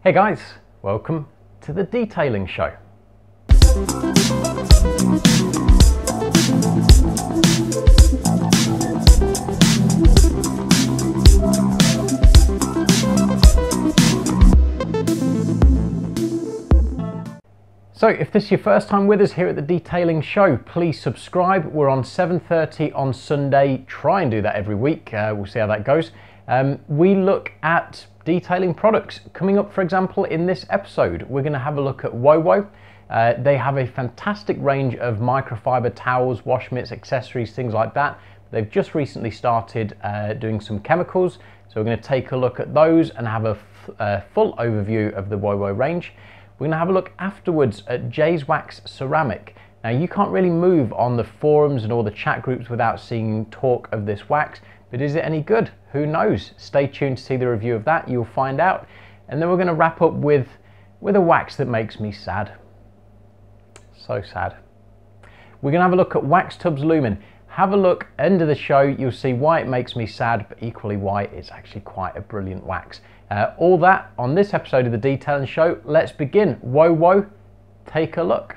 Hey guys, welcome to the detailing show. So if this is your first time with us here at the Detailing Show, please subscribe. We're on 7:30 on Sunday. Try and do that every week. We'll see how that goes. We look at detailing products. Coming up, for example, in this episode, we're going to have a look at WoWo. They have a fantastic range of microfiber towels, wash mitts, accessories, things like that. They've just recently started doing some chemicals, so we're going to take a look at those and have a full overview of the WoWo range. We're going to have a look afterwards at Jayswax Ceramic. Now, you can't really move on the forums and all the chat groups without seeing talk of this wax, but is it any good? Who knows? Stay tuned to see the review of that, you'll find out. And then we're going to wrap up with a wax that makes me sad. So sad. We're going to have a look at Waxtub Lumin. Have a look, end of the show, you'll see why it makes me sad, but equally why it's actually quite a brilliant wax. All that on this episode of the Detailing Show. Let's begin. WoWo, take a look.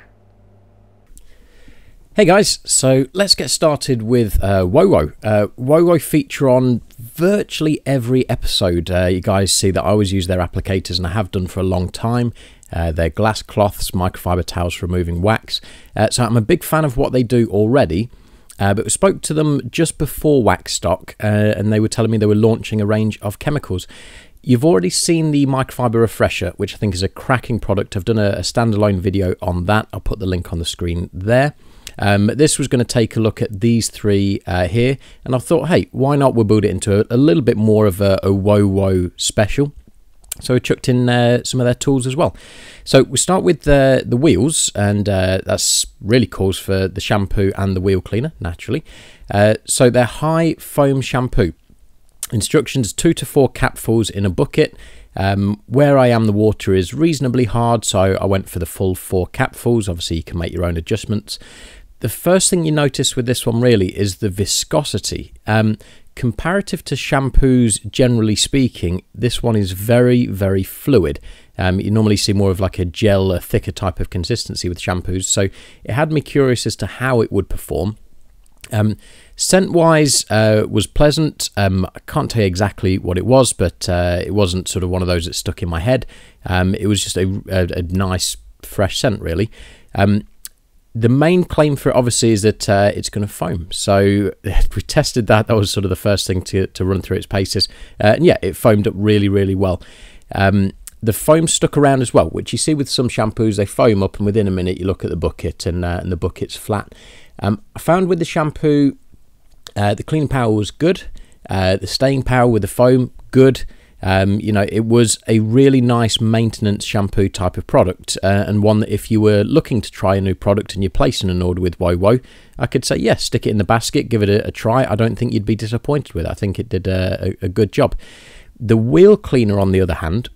Hey guys, so let's get started with WoWo. WoWo feature on virtually every episode. You guys see that I always use their applicators, and I have done for a long time. Their glass cloths, microfiber towels for removing wax. So I'm a big fan of what they do already. But we spoke to them just before Waxstock, and they were telling me they were launching a range of chemicals. You've already seen the Microfiber Refresher, which I think is a cracking product. I've done a standalone video on that. I'll put the link on the screen there. This was going to take a look at these three here, and I thought, hey, why not? We'll build it into a little bit more of a WoWo special. So we chucked in some of their tools as well. So we start with the wheels, and that's really calls for the shampoo and the wheel cleaner, naturally. So they're high foam shampoo. Instructions: 2 to 4 capfuls in a bucket. Where I am, the water is reasonably hard, so I went for the full 4 capfuls. Obviously, you can make your own adjustments. The first thing you notice with this one really is the viscosity. Comparative to shampoos, generally speaking, this one is very, very fluid. You normally see more of like a gel, a thicker type of consistency with shampoos, so it had me curious as to how it would perform. Scent-wise, was pleasant. I can't tell you exactly what it was, but it wasn't sort of one of those that stuck in my head. It was just a nice, fresh scent, really. The main claim for it, obviously, is that it's going to foam. So we tested that. That was sort of the first thing to run through its paces. And yeah, it foamed up really, really well. The foam stuck around as well, which you see with some shampoos. They foam up, and within a minute you look at the bucket and the bucket's flat. I found with the shampoo, the cleaning power was good. The staying power with the foam, good. You know, it was a really nice maintenance shampoo type of product, and one that if you were looking to try a new product and you're placing an order with WoWo, I could say, yes, stick it in the basket, give it a try. I don't think you'd be disappointed with it. I think it did a good job. The wheel cleaner, on the other hand,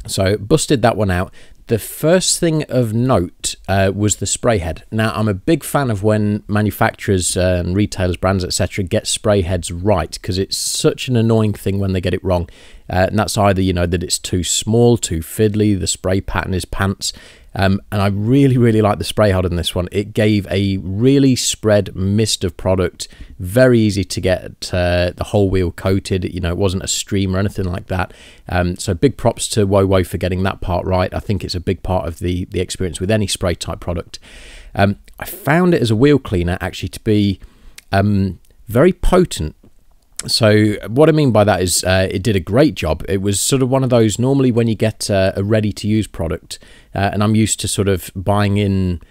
so busted that one out. The first thing of note was the spray head. Now, I'm a big fan of when manufacturers and retailers, brands, etc. get spray heads right, because it's such an annoying thing when they get it wrong. And that's either, you know, that it's too small, too fiddly, the spray pattern is pants. And I really, really like the spray head on this one. It gave a really spread mist of product, very easy to get the whole wheel coated. You know, it wasn't a stream or anything like that. So big props to WoWo for getting that part right. I think it's a big part of the experience with any spray type product. I found it as a wheel cleaner actually to be very potent. So what I mean by that is it did a great job. It was sort of one of those, normally when you get a ready-to-use product, and I'm used to sort of buying in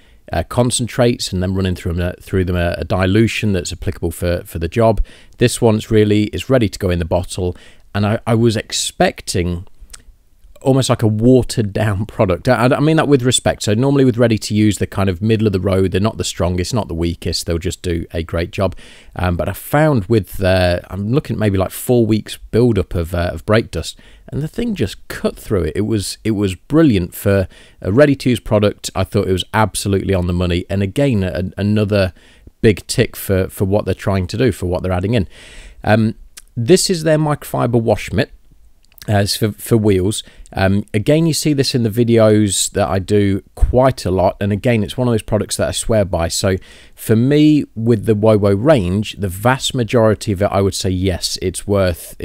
concentrates and then running through them a dilution that's applicable for the job. This one's really is ready to go in the bottle, and I was expecting almost like a watered down product. I mean that with respect. So normally with ready to use, they're kind of middle of the road. They're not the strongest, not the weakest. They'll just do a great job. But I found with, I'm looking at maybe like 4 weeks build up of brake dust, and the thing just cut through it. It was brilliant for a ready to use product. I thought it was absolutely on the money. And again, another big tick for what they're trying to do, for what they're adding in. This is their microfiber wash mitt. It's for wheels. Again, you see this in the videos that I do quite a lot, and again, it's one of those products that I swear by. So for me, with the WoWo range, the vast majority of it, I would say yes, it's worth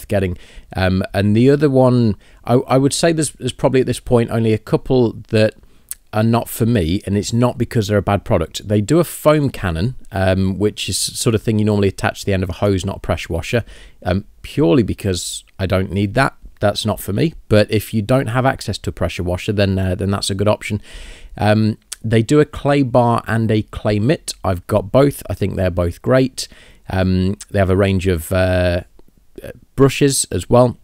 getting. And the other one, I would say there's probably at this point only a couple that are not for me, and it's not because they're a bad product. They do a foam cannon, which is sort of thing you normally attach to the end of a hose, not a pressure washer, purely because I don't need that. That's not for me. But if you don't have access to a pressure washer, then that's a good option. They do a clay bar and a clay mitt. I've got both. I think they're both great. They have a range of brushes as well.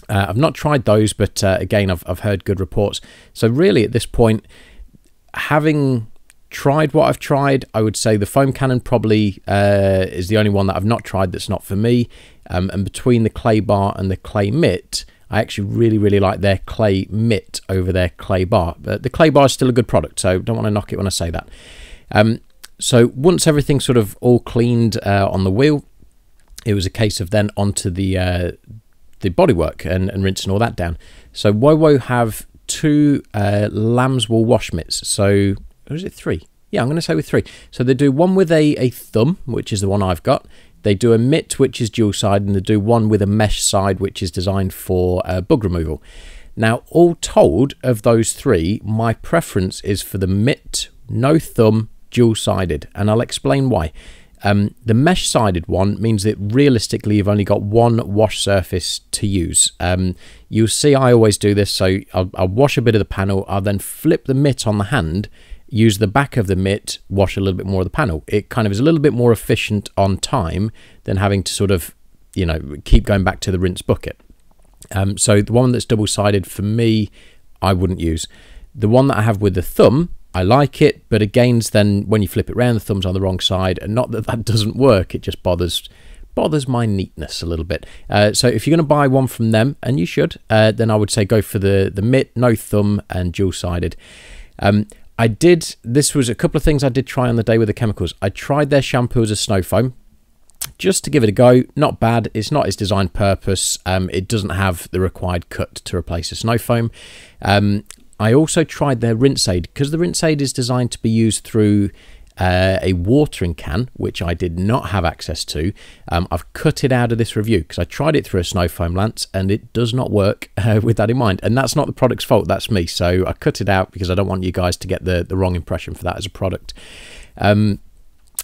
I've not tried those, but again, I've heard good reports. So really at this point, having tried what I've tried, I would say the foam cannon probably is the only one that I've not tried that's not for me. And between the clay bar and the clay mitt, I actually really like their clay mitt over their clay bar. But the clay bar is still a good product, so don't want to knock it when I say that. So once everything's sort of all cleaned on the wheel, it was a case of then onto the bodywork and rinsing all that down. So WoWo have two lamb's wool wash mitts. So, or is it three? Yeah, I'm going to say with three. So they do one with a thumb, which is the one I've got. They do a mitt, which is dual side, and they do one with a mesh side, which is designed for bug removal. Now, all told, of those three, my preference is for the mitt, no thumb, dual sided, and I'll explain why. The mesh sided one means that realistically you've only got one wash surface to use. You'll see I always do this, so I'll wash a bit of the panel, I'll then flip the mitt on the hand, use the back of the mitt, wash a little bit more of the panel. It kind of is a little bit more efficient on time than having to sort of, you know, keep going back to the rinse bucket. So the one that's double-sided for me, I wouldn't use. The one that I have with the thumb, I like it, but again, then when you flip it around, the thumb's on the wrong side, and not that that doesn't work, it just bothers my neatness a little bit. So if you're going to buy one from them, and you should, then I would say go for the mitt, no thumb, and dual-sided. This was a couple of things I did try on the day with the chemicals. I tried their shampoo as a snow foam, just to give it a go. Not bad. It's not its design purpose. It doesn't have the required cut to replace a snow foam. I also tried their rinse aid, because the rinse aid is designed to be used through a watering can, which I did not have access to. I've cut it out of this review because I tried it through a snow foam lance and it does not work with that in mind. And that's not the product's fault, that's me. So I cut it out because I don't want you guys to get the wrong impression for that as a product.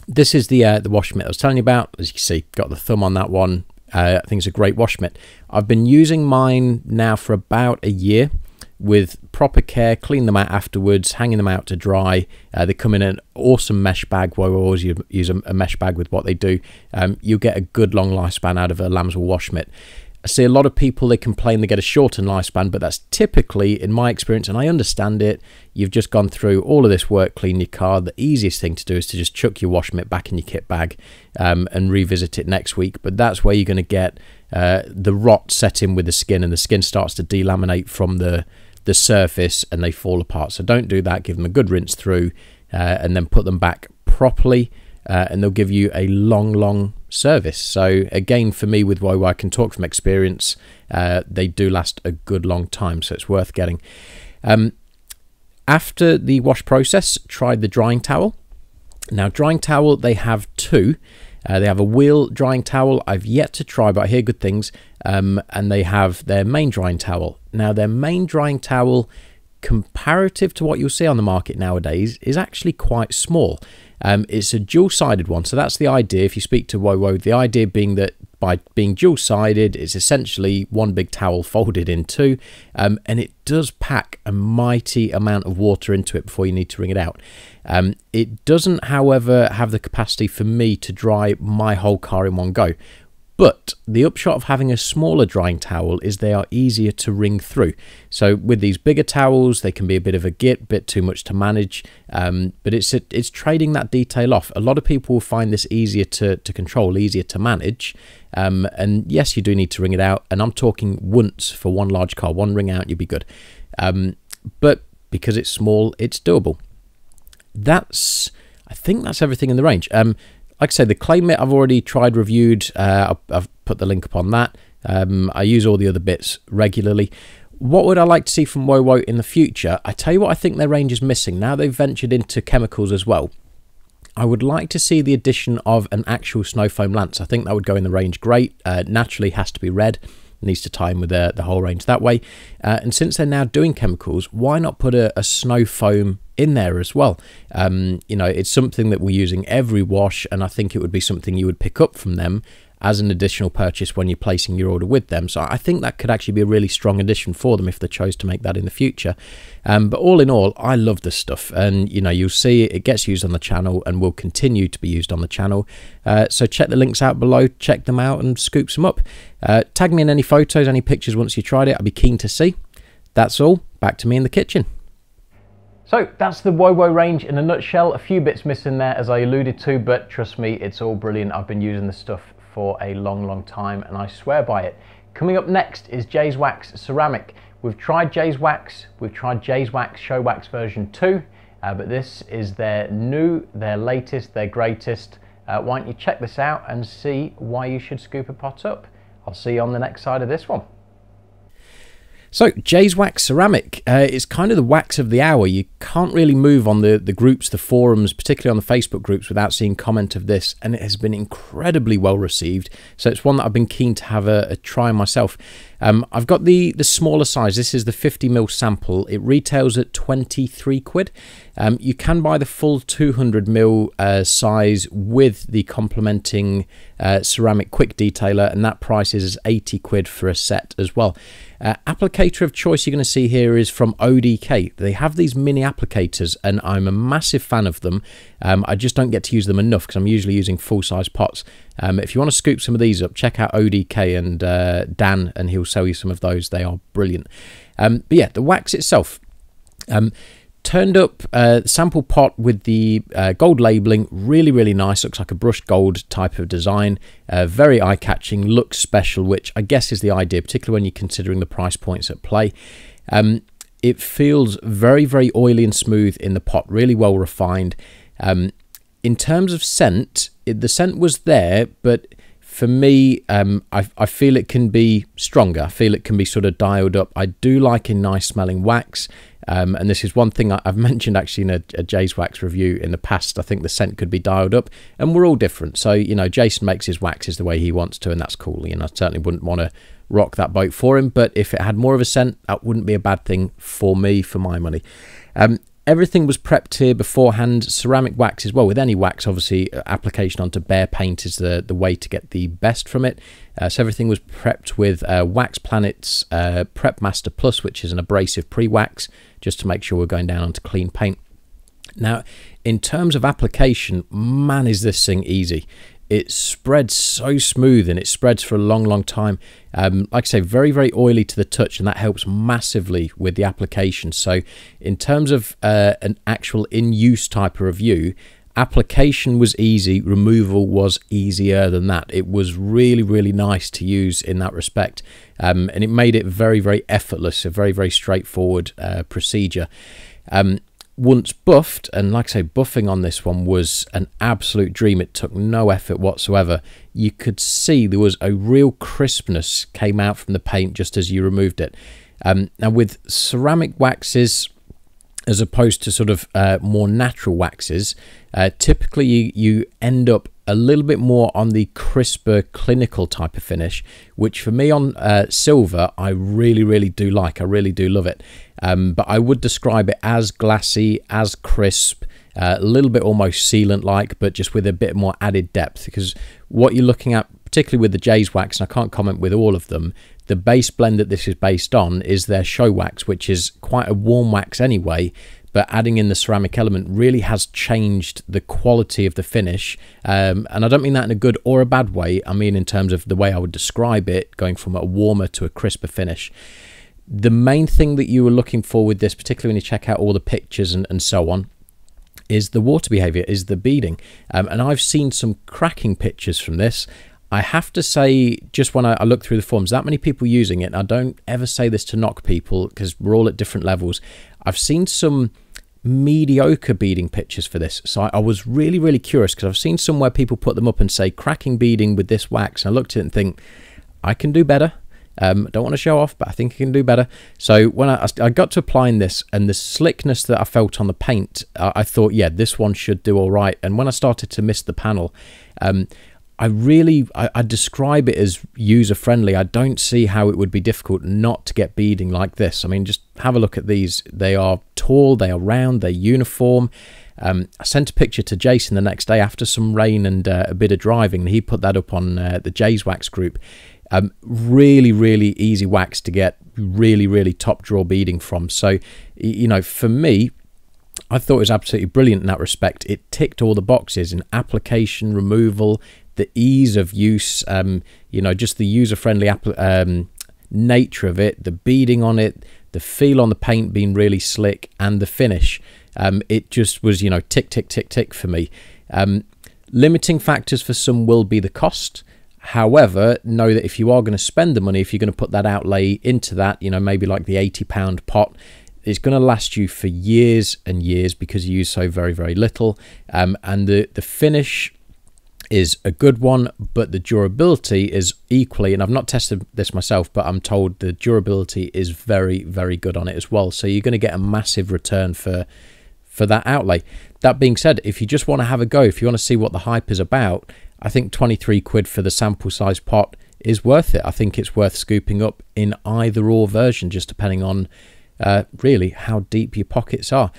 This is the wash mitt I was telling you about. As you can see, got the thumb on that one. I think it's a great wash mitt. I've been using mine now for about a year with proper care, clean them out afterwards, hanging them out to dry. They come in an awesome mesh bag. Well, we always use a mesh bag with what they do. You'll get a good long lifespan out of a lamb's wool wash mitt. I see a lot of people, they complain they get a shortened lifespan, but that's typically, in my experience, and I understand it, you've just gone through all of this work cleaning your car. The easiest thing to do is to just chuck your wash mitt back in your kit bag and revisit it next week. But that's where you're going to get the rot set in with the skin, and the skin starts to delaminate from the surface and they fall apart. So don't do that. Give them a good rinse through and then put them back properly, and they'll give you a long service. So again, for me with WoWo, I can talk from experience, they do last a good long time, so it's worth getting. After the wash process, tried the drying towel. Now, drying towel, they have two. They have a wheel drying towel I've yet to try, but I hear good things, and they have their main drying towel. Now, their main drying towel, comparative to what you'll see on the market nowadays, is actually quite small. It's a dual-sided one, so that's the idea. If you speak to WoWo, the idea being that by being dual-sided, it's essentially one big towel folded in two, and it does pack a mighty amount of water into it before you need to wring it out. It doesn't, however, have the capacity for me to dry my whole car in one go. But the upshot of having a smaller drying towel is they are easier to wring through. So with these bigger towels, they can be a bit of a bit too much to manage, but it's trading that detail off. A lot of people will find this easier to control, easier to manage, and yes, you do need to wring it out, and I'm talking once for one large car, one wring out, you'll be good. But because it's small, it's doable. I think that's everything in the range. Like I said, the clay mitt I've already tried, reviewed. I've put the link up on that. I use all the other bits regularly. What would I like to see from WoWo in the future? I tell you what I think their range is missing. Now they've ventured into chemicals as well, I would like to see the addition of an actual snow foam lance. I think that would go in the range great. Naturally has to be red. Needs to tie in with the whole range that way. And since they're now doing chemicals, why not put a snow foam in there as well? You know, it's something that we're using every wash, and I think it would be something you would pick up from them as an additional purchase when you're placing your order with them. So I think that could actually be a really strong addition for them if they chose to make that in the future. But all in all, I love this stuff, and you know, you'll see it gets used on the channel and will continue to be used on the channel. So check the links out below, check them out and scoop some up. Tag me in any photos, any pictures once you tried it. I'd be keen to see. That's all. Back to me in the kitchen. So that's the WoWo range in a nutshell. A few bits missing there, as I alluded to, but trust me, it's all brilliant. I've been using this stuff for a long time and I swear by it. Coming up next is Jayswax Ceramic. We've tried Jayswax, we've tried Jayswax Show Wax version 2, but this is their new, their latest, their greatest. Why don't you check this out and see why you should scoop a pot up. I'll see you on the next side of this one. So Jayswax Ceramic is kind of the wax of the hour. You can't really move on the groups, the forums, particularly on the Facebook groups, without seeing comment of this, and it has been incredibly well received. So it's one that I've been keen to have a try myself. I've got the smaller size. This is the 50ml sample. It retails at 23 quid. You can buy the full 200ml size with the complementing ceramic quick detailer, and that price is 80 quid for a set as well. Applicator of choice you're going to see here is from ODK. They have these mini applicators and I'm a massive fan of them. I just don't get to use them enough because I'm usually using full-size pots. If you want to scoop some of these up, check out ODK and Dan, and he'll sell you some of those. They are brilliant. But yeah, the wax itself. Turned up sample pot with the gold labeling, really nice. Looks like a brushed gold type of design, very eye-catching, looks special, which I guess is the idea, particularly when you're considering the price points at play. It feels very oily and smooth in the pot, really well refined. In terms of scent, the scent was there, but for me, I feel it can be stronger. I feel it can be sort of dialed up. I do like a nice smelling wax. And this is one thing I've mentioned actually in a Jayswax review in the past. I think the scent could be dialed up, and we're all different. So, you know, Jason makes his waxes the way he wants to, and that's cool. You know, I certainly wouldn't want to rock that boat for him, but if it had more of a scent, that wouldn't be a bad thing for me, for my money. Everything was prepped here beforehand. Ceramic wax as well. With any wax, obviously, application onto bare paint is the way to get the best from it. So everything was prepped with Wax Planet's Prep Master Plus, which is an abrasive pre-wax, just to make sure we're going down onto clean paint. Now, in terms of application, man, is this thing easy. It spreads so smooth and it spreads for a long time. Like I say, very oily to the touch, and that helps massively with the application. So in terms of an actual in-use type of review, application was easy, removal was easier than that. It was really nice to use in that respect, and it made it very effortless, a very straightforward procedure. Once buffed, and like I say, buffing on this one was an absolute dream. It took no effort whatsoever. You could see there was a real crispness came out from the paint just as you removed it. Now with ceramic waxes, as opposed to sort of more natural waxes, typically you end up a little bit more on the crisper clinical type of finish, which for me on silver I really do like. I really do love it. But I would describe it as glassy, as crisp, a little bit almost sealant like, but just with a bit more added depth, because what you're looking at, particularly with the Jayswax, and I can't comment with all of them, the base blend that this is based on is their show wax, which is quite a warm wax anyway, but adding in the ceramic element really has changed the quality of the finish. And I don't mean that in a good or a bad way. I mean in terms of the way I would describe it, going from a warmer to a crisper finish. The main thing that you were looking for with this, particularly when you check out all the pictures and so on, is the water behavior, is the beading. And I've seen some cracking pictures from this. I have to say, just when I look through the forums, that many people using it, and I don't ever say this to knock people because we're all at different levels. I've seen some mediocre beading pictures for this, so I was really curious, because I've seen some where people put them up and say cracking beading with this wax, and I looked at it and think, I can do better. Don't want to show off, but I think I can do better. So when I got to applying this, and the slickness that I felt on the paint, I thought, yeah, this one should do all right. And when I started to mist the panel, I describe it as user-friendly. I don't see how it would be difficult not to get beading like this. I mean, just have a look at these. They are tall, they are round, they're uniform. I sent a picture to Jason the next day after some rain and a bit of driving, and he put that up on the Jayswax group. Really easy wax to get really top draw beading from. So, you know, for me, I thought it was absolutely brilliant in that respect. It ticked all the boxes in application, removal, the ease of use, you know, just the user-friendly nature of it, the beading on it, the feel on the paint being really slick, and the finish. It just was, you know, tick for me. Limiting factors for some will be the cost. However, know that if you are going to spend the money, if you're going to put that outlay into that, you know, maybe like the £80 pot, it's going to last you for years and years because you use so very little. And the finish is a good one, but the durability is equally, and I've not tested this myself, but I'm told the durability is very good on it as well. So you're going to get a massive return for that outlay. That being said, if you just want to have a go, if you want to see what the hype is about, I think 23 quid for the sample size pot is worth it. I think it's worth scooping up in either or version, just depending on really how deep your pockets are.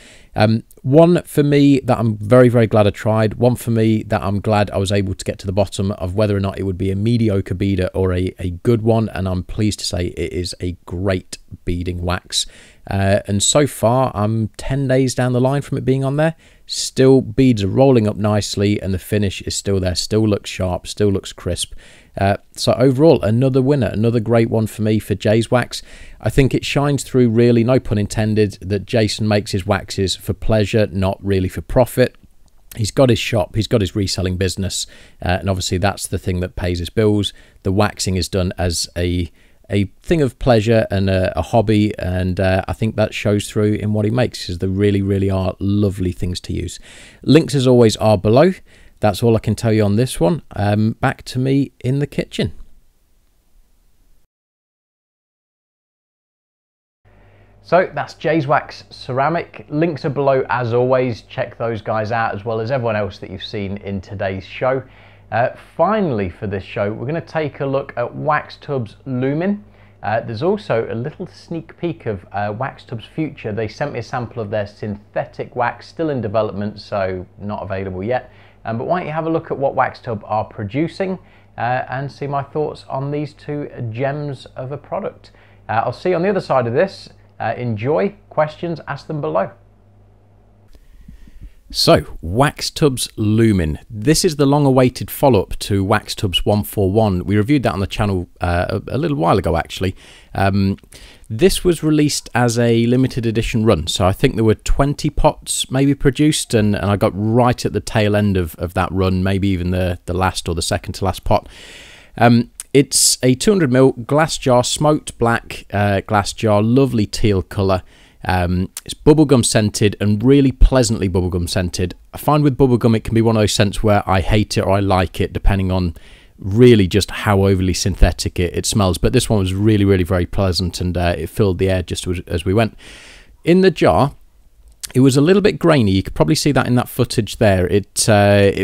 One for me that I'm very glad I tried, one for me that I'm glad I was able to get to the bottom of whether or not it would be a mediocre beader or a good one, and I'm pleased to say it is a great beading wax. And so far I'm 10 days down the line from it being on there. Still, beads are rolling up nicely and the finish is still there, still looks sharp, still looks crisp. So overall, another winner, another great one for me for Jayswax. I think it shines through, really, no pun intended, that Jason makes his waxes for pleasure, not really for profit. He's got his shop, he's got his reselling business, and obviously that's the thing that pays his bills. The waxing is done as a thing of pleasure and a hobby, and I think that shows through in what he makes, because they really are lovely things to use. Links as always are below. That's all I can tell you on this one. Back to me in the kitchen. So that's Jayswax Ceramic. Links are below as always. Check those guys out, as well as everyone else that you've seen in today's show. Finally, for this show, we're going to take a look at Waxtub's Lumin. There's also a little sneak peek of Waxtub's future. They sent me a sample of their synthetic wax, still in development, so not available yet. But why don't you have a look at what Waxtub are producing and see my thoughts on these two gems of a product. I'll see you on the other side of this. Enjoy. Questions, ask them below. So, Waxtub's Lumin. This is the long-awaited follow-up to Waxtub's 141. We reviewed that on the channel a little while ago, actually. This was released as a limited edition run, so I think there were 20 pots maybe produced, and I got right at the tail end of that run, maybe even the last or the second to last pot. It's a 200ml glass jar, smoked black glass jar, lovely teal colour. It's bubblegum scented and really pleasantly bubblegum scented. I find with bubblegum it can be one of those scents where I hate it or I like it, depending on really just how overly synthetic it smells. But this one was really very pleasant, and it filled the air just as we went. In the jar, it was a little bit grainy. You could probably see that in that footage there. It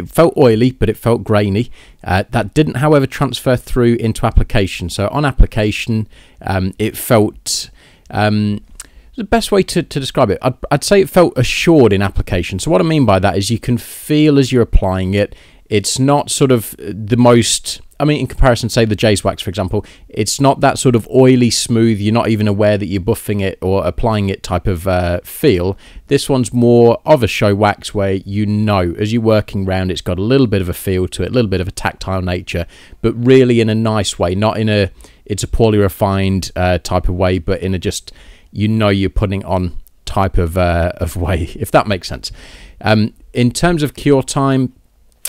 felt oily, but it felt grainy. That didn't, however, transfer through into application. So on application, it felt... the best way to describe it, I'd say it felt assured in application. So what I mean by that is you can feel as you're applying it, it's not sort of the most, I mean, in comparison, say the Jayswax, for example, it's not that sort of oily, smooth, you're not even aware that you're buffing it or applying it type of feel. This one's more of a show wax where you know, as you're working around, it's got a little bit of a feel to it, a little bit of a tactile nature, but really in a nice way, not in a, it's a poorly refined type of way, but in a just, you know you're putting on type of way, if that makes sense. In terms of cure time,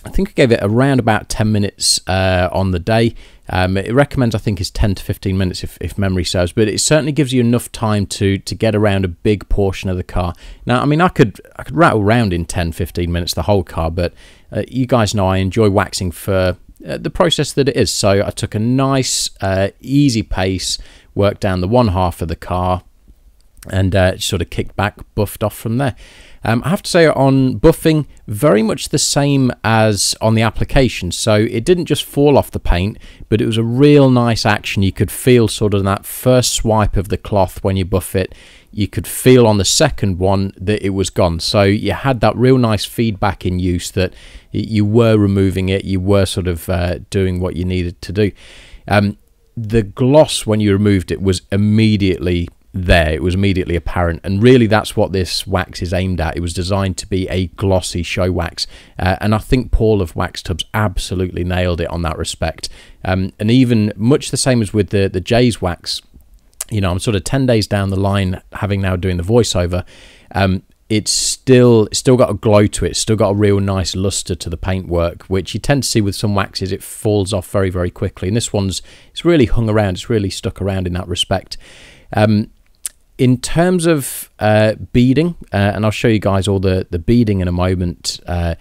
I think I gave it around about 10 minutes on the day. It recommends, I think, is 10 to 15 minutes if memory serves, but it certainly gives you enough time to get around a big portion of the car. Now, I mean, I could rattle around in 10, 15 minutes the whole car, but you guys know I enjoy waxing for the process that it is. So I took a nice easy pace, worked down the one half of the car, and sort of kicked back, buffed off from there. I have to say, on buffing, very much the same as on the application. So it didn't just fall off the paint, but it was a real nice action. You could feel sort of that first swipe of the cloth when you buff it. You could feel on the second one that it was gone. So you had that real nice feedback in use that you were removing it, you were sort of doing what you needed to do. The gloss, when you removed it, was immediately there. It was immediately apparent, and really that's what this wax is aimed at. It was designed to be a glossy show wax, and I think Paul of Waxtubs absolutely nailed it on that respect. And even much the same as with the Jayswax, you know, I'm sort of 10 days down the line, having now doing the voiceover, it's still got a glow to it. It's still got a real nice luster to the paintwork, which you tend to see with some waxes. It falls off very, very quickly, and this one's, it's really hung around. It's really stuck around in that respect. In terms of beading, and I'll show you guys all the beading in a moment, I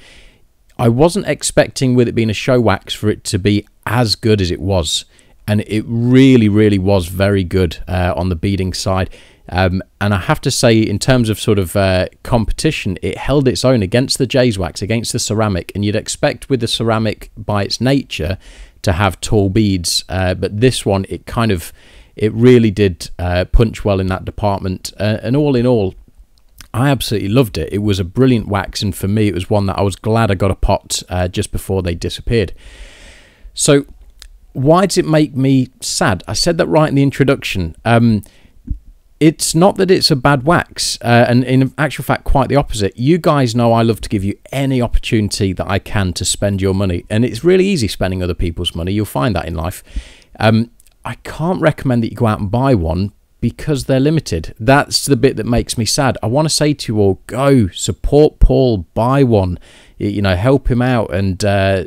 wasn't expecting, with it being a show wax, for it to be as good as it was, and it really, really was very good on the beading side. And I have to say, in terms of sort of competition, it held its own against the Jayswax, against the ceramic, and you'd expect with the ceramic by its nature to have tall beads, but this one, it really did punch well in that department. And all in all, I absolutely loved it. It was a brilliant wax, and for me, it was one that I was glad I got a pot just before they disappeared. So why does it make me sad? I said that right in the introduction. It's not that it's a bad wax, and in actual fact, quite the opposite. You guys know I love to give you any opportunity that I can to spend your money, and it's really easy spending other people's money. You'll find that in life. I can't recommend that you go out and buy one because they're limited. That's the bit that makes me sad. I want to say to you all, go support Paul, buy one, you know, help him out, and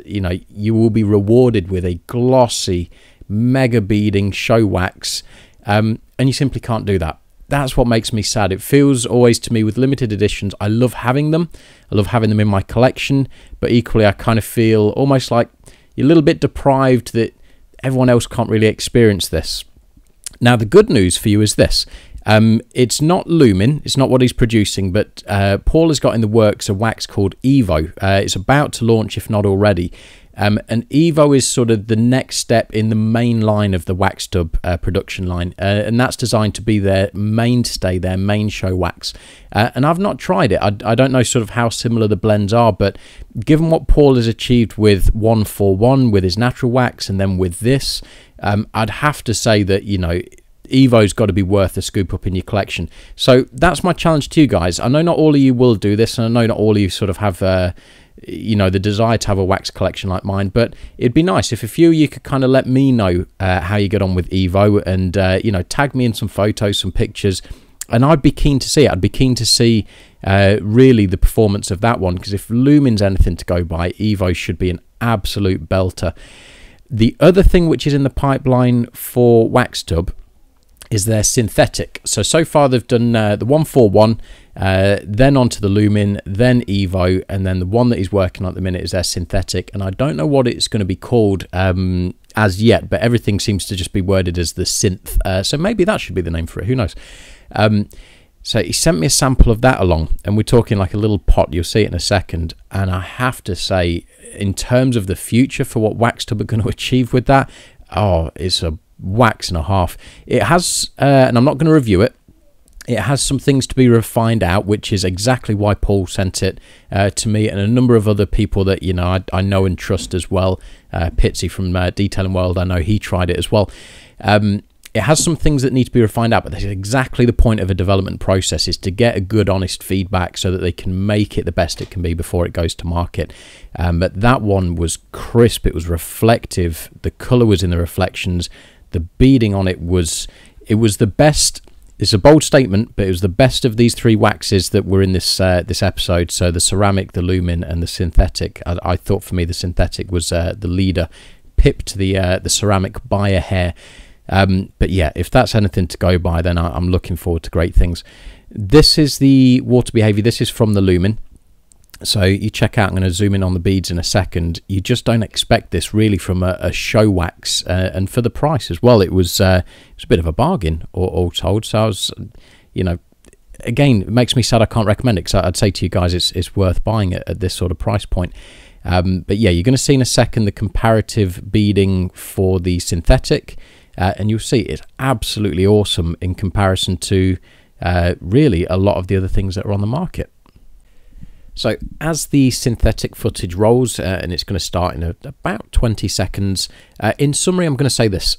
you know, you will be rewarded with a glossy, mega beading show wax, and you simply can't do that. That's what makes me sad. It feels always to me with limited editions, I love having them. I love having them in my collection, but equally I kind of feel almost like you're a little bit deprived that everyone else can't really experience this. Now, the good news for you is this. It's not Lumin, it's not what he's producing, but Paul has got in the works a wax called Evo. It's about to launch, if not already. And Evo is sort of the next step in the main line of the Waxtub production line, and that's designed to be their mainstay, their main show wax. And I've not tried it. I don't know sort of how similar the blends are, but given what Paul has achieved with 141, with his natural wax, and then with this, I'd have to say that, you know, Evo's got to be worth a scoop up in your collection. So that's my challenge to you guys. I know not all of you will do this, and I know not all of you sort of have you know, the desire to have a wax collection like mine, but it'd be nice if a few of you could kind of let me know how you get on with Evo, and you know, tag me in some photos, some pictures, and I'd be keen to see it. I'd be keen to see really the performance of that one, because if Lumin's anything to go by, Evo should be an absolute belter. The other thing which is in the pipeline for Waxtub is their synthetic. So far they've done the 141, then onto the Lumin, then Evo, and then the one that he's working on at the minute is their synthetic, and I don't know what it's going to be called as yet, but everything seems to just be worded as the synth, so maybe that should be the name for it, who knows. So he sent me a sample of that along, and we're talking like a little pot, you'll see it in a second, and I have to say, in terms of the future for what Waxtub are going to achieve with that, oh, it's a wax and a half. It has, and I'm not going to review it, it has some things to be refined out, which is exactly why Paul sent it to me and a number of other people that, you know, I know and trust as well. Pitsy from Detailing World, I know he tried it as well. It has some things that need to be refined out, but that's exactly the point of a development process, is to get a good, honest feedback so that they can make it the best it can be before it goes to market. But that one was crisp, it was reflective, the colour was in the reflections, the beading on it was the best. It's a bold statement, but it was the best of these three waxes that were in this this episode. So the ceramic, the Lumin, and the synthetic. I thought for me the synthetic was the leader, pipped the ceramic by a hair. But yeah, if that's anything to go by, then I'm looking forward to great things. This is the water behaviour. This is from the Lumin. So you check out, I'm going to zoom in on the beads in a second. You just don't expect this really from a show wax, and for the price as well, it was a bit of a bargain, all told. So I was, you know, again, it makes me sad I can't recommend it, because I'd say to you guys it's worth buying it at this sort of price point. But yeah, you're going to see in a second the comparative beading for the synthetic, and you'll see it's absolutely awesome in comparison to really a lot of the other things that are on the market. So as the synthetic footage rolls, and it's going to start in about 20 seconds, in summary, I'm going to say this.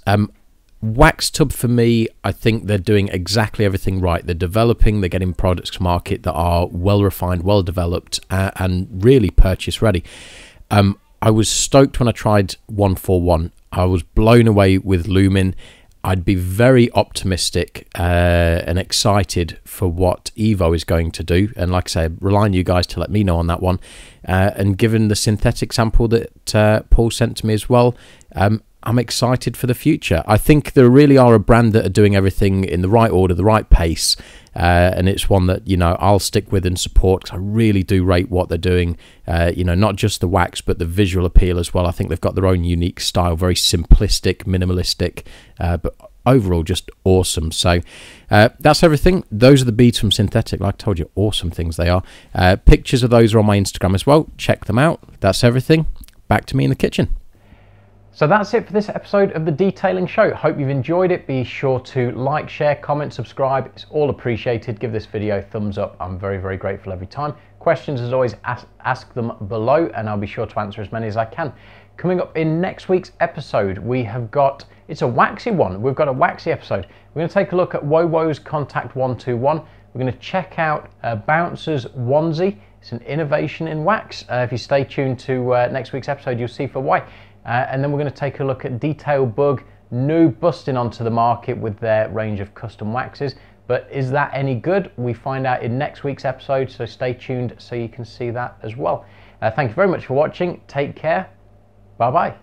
Waxtub, for me, I think they're doing exactly everything right. They're developing, they're getting products to market that are well refined, well developed, and really purchase ready. I was stoked when I tried 141. I was blown away with Lumin. I'd be very optimistic and excited for what Evo is going to do. And like I say, relying on you guys to let me know on that one. And given the synthetic sample that Paul sent to me as well, I'm excited for the future. I think there really are a brand that are doing everything in the right order, the right pace. And it's one that, you know, I'll stick with and support, because I really do rate what they're doing. You know, not just the wax, but the visual appeal as well. I think they've got their own unique style, very simplistic, minimalistic, but overall just awesome. So that's everything. Those are the beads from synthetic. Like I told you, awesome things they are. Pictures of those are on my Instagram as well. Check them out. That's everything. Back to me in the kitchen. So that's it for this episode of the Detailing Show. Hope you've enjoyed it. Be sure to like, share, comment, subscribe. It's all appreciated. Give this video a thumbs up. I'm very, very grateful every time. Questions, as always, ask them below, and I'll be sure to answer as many as I can. Coming up in next week's episode, we have got, it's a waxy one. We've got a waxy episode. We're going to take a look at WoWo's Contact 121. We're going to check out Bouncer's Onesie. It's an innovation in wax. If you stay tuned to next week's episode, you'll see for why. And then we're going to take a look at Detail Bug, new busting onto the market with their range of custom waxes. But is that any good? We find out in next week's episode, so stay tuned so you can see that as well. Thank you very much for watching. Take care. Bye-bye.